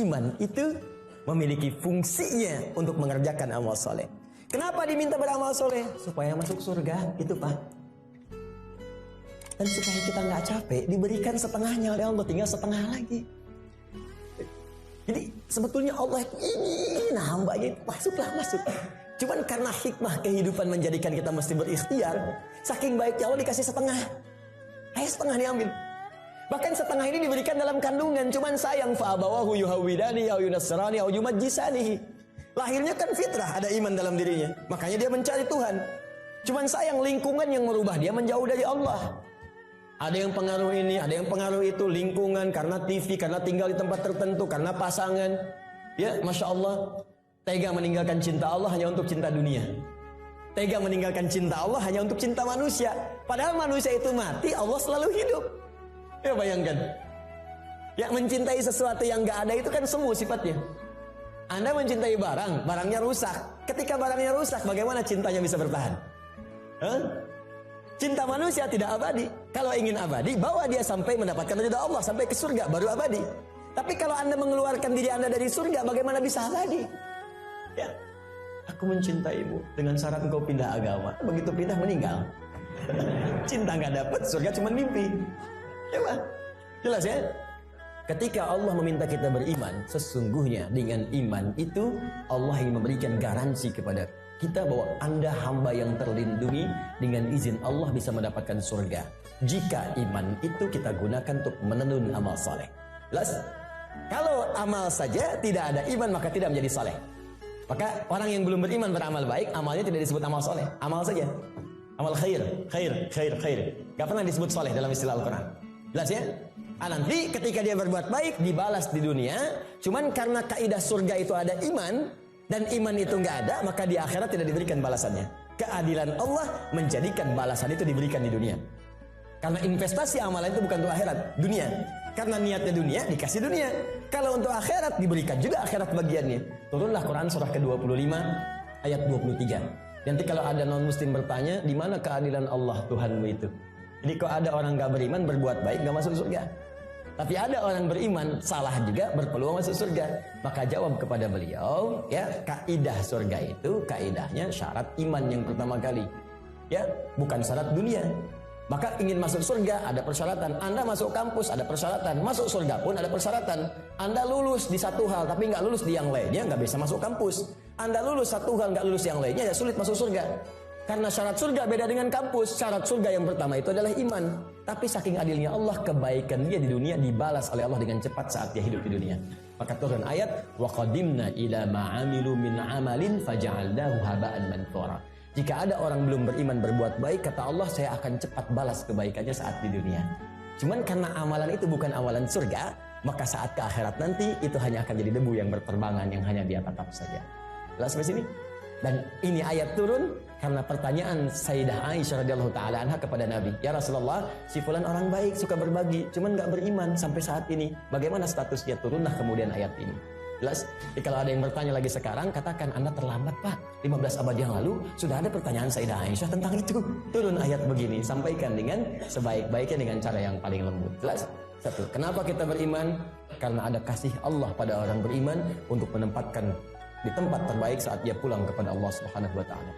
Iman itu memiliki fungsinya untuk mengerjakan amal soleh. Kenapa diminta beramal soleh? Supaya masuk surga, itu Pak. Dan supaya kita nggak capek, diberikan setengahnya oleh Allah, tinggal setengah lagi. Jadi sebetulnya Allah ingin hambanya masuk. Cuman karena hikmah kehidupan menjadikan kita mesti berikhtiar, saking baiknya Allah dikasih setengah. Ayo setengah diambil. Bahkan setengah ini diberikan dalam kandungan. Cuman sayang, fa'abawahu yuhawwidani au yunassirani au yumajjisani. Lahirnya kan fitrah, ada iman dalam dirinya. Makanya dia mencari Tuhan. Cuman sayang, lingkungan yang merubah dia menjauh dari Allah. Ada yang pengaruh ini, ada yang pengaruh itu. Lingkungan, karena TV, karena tinggal di tempat tertentu, karena pasangan. Ya, Masya Allah. Tega meninggalkan cinta Allah hanya untuk cinta dunia. Tega meninggalkan cinta Allah hanya untuk cinta manusia. Padahal manusia itu mati, Allah selalu hidup. Ya bayangkan. Ya, mencintai sesuatu yang gak ada itu kan semu sifatnya. Anda mencintai barang, barangnya rusak. Ketika barangnya rusak, bagaimana cintanya bisa bertahan? Cinta manusia tidak abadi. Kalau ingin abadi, bawa dia sampai mendapatkan ridha Allah, sampai ke surga, baru abadi. Tapi kalau Anda mengeluarkan diri Anda dari surga, bagaimana bisa abadi? Ya, aku mencintaimu dengan syarat engkau pindah agama. Begitu pindah, meninggal. Cinta gak dapat, surga cuma mimpi. Ya Pak, jelas ya? Ketika Allah meminta kita beriman, sesungguhnya dengan iman itu Allah ingin memberikan garansi kepada kita bahwa Anda hamba yang terlindungi, dengan izin Allah bisa mendapatkan surga. Jika iman itu kita gunakan untuk menenun amal saleh. Jelas? Kalau amal saja tidak ada iman, maka tidak menjadi saleh. Maka orang yang belum beriman beramal baik, amalnya tidak disebut amal saleh. Amal saja. Amal khair. Gak pernah disebut saleh dalam istilah Al-Quran. Jelas ya? Nanti ketika dia berbuat baik dibalas di dunia. Cuman karena kaidah surga itu ada iman, dan iman itu nggak ada, maka di akhirat tidak diberikan balasannya. Keadilan Allah menjadikan balasan itu diberikan di dunia. Karena investasi amalan itu bukan untuk akhirat, dunia. Karena niatnya dunia, dikasih dunia. Kalau untuk akhirat, diberikan juga akhirat bagiannya. Turunlah Quran surah ke-25 ayat 23. Nanti kalau ada non-muslim bertanya, di mana keadilan Allah Tuhanmu itu? Jadi kalau ada orang gak beriman berbuat baik gak masuk surga. Tapi ada orang beriman salah juga berpeluang masuk surga. Maka jawab kepada beliau, ya, kaidah surga itu kaidahnya syarat iman yang pertama kali. Ya, bukan syarat dunia. Maka ingin masuk surga ada persyaratan. Anda masuk kampus ada persyaratan. Masuk surga pun ada persyaratan. Anda lulus di satu hal tapi nggak lulus di yang lainnya, nggak bisa masuk kampus. Anda lulus satu hal nggak lulus yang lainnya, ya sulit masuk surga. Karena syarat surga beda dengan kampus. Syarat surga yang pertama itu adalah iman. Tapi saking adilnya Allah, kebaikan dia di dunia dibalas oleh Allah dengan cepat saat dia hidup di dunia. Maka turun ayat, wa qadimna ila ma'amilu min amalin faja'alnahu haba'an manthura. Jika ada orang belum beriman berbuat baik, kata Allah, saya akan cepat balas kebaikannya saat di dunia. Cuman karena amalan itu bukan amalan surga, maka saat ke akhirat nanti itu hanya akan jadi debu yang berterbangan yang hanya dia tatap saja. Jelas sampai sini? Dan ini ayat turun karena pertanyaan Sayyidah Aisyah radhiyallahu taala anha kepada Nabi. Ya Rasulullah, si fulan orang baik, suka berbagi, cuman nggak beriman sampai saat ini. Bagaimana statusnya? Turunlah kemudian ayat ini. Jelas? Jadi kalau ada yang bertanya lagi sekarang, katakan Anda terlambat Pak. 15 abad yang lalu sudah ada pertanyaan Sayyidah Aisyah tentang itu. Turun ayat begini, sampaikan dengan sebaik-baiknya dengan cara yang paling lembut. Jelas? Satu, kenapa kita beriman? Karena ada kasih Allah pada orang beriman untuk menempatkan di tempat terbaik saat dia pulang kepada Allah Subhanahu wa taala.